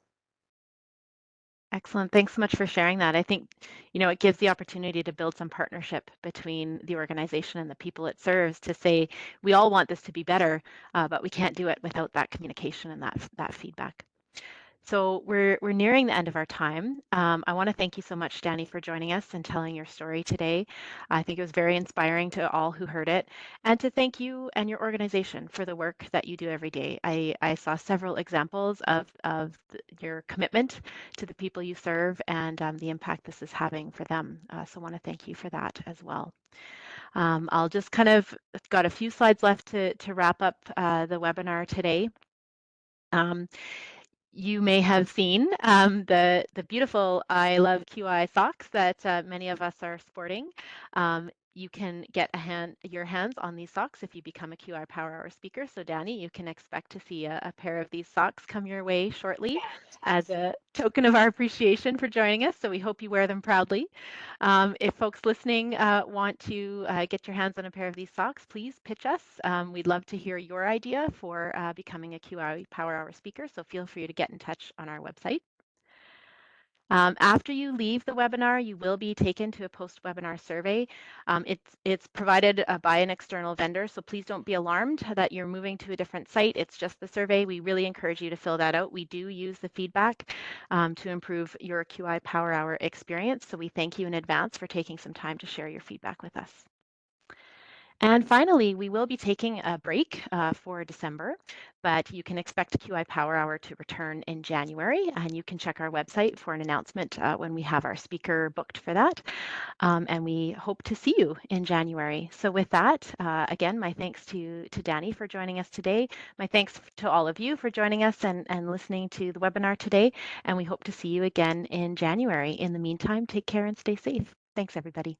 Excellent. Thanks so much for sharing that. I think, it gives the opportunity to build some partnership between the organization and the people it serves to say, we all want this to be better, but we can't do it without that communication and that feedback. So we're nearing the end of our time. I want to thank you so much, Danny, for joining us and telling your story today. I think it was very inspiring to all who heard it, and to thank you and your organization for the work that you do every day. I saw several examples of your commitment to the people you serve and the impact this is having for them. So I want to thank you for that as well. I'll just kind of got a few slides left to wrap up the webinar today. You may have seen the beautiful I Love QI socks that many of us are sporting. You can get your hands on these socks if you become a QI Power Hour speaker. So Danny, you can expect to see a pair of these socks come your way shortly as Fantastic. a token of our appreciation for joining us. So we hope you wear them proudly. If folks listening want to get your hands on a pair of these socks, please pitch us. We'd love to hear your idea for becoming a QI Power Hour speaker. So feel free to get in touch on our website. After you leave the webinar, you will be taken to a post-webinar survey. It's provided by an external vendor, so please don't be alarmed that you're moving to a different site. It's just the survey. We really encourage you to fill that out. We do use the feedback to improve your QI Power Hour experience, so we thank you in advance for taking some time to share your feedback with us. And finally, we will be taking a break for December, but you can expect QI Power Hour to return in January, and you can check our website for an announcement when we have our speaker booked for that. And we hope to see you in January. So with that, again, my thanks to Danny for joining us today. My thanks to all of you for joining us and listening to the webinar today. And we hope to see you again in January. In the meantime, take care and stay safe. Thanks, everybody.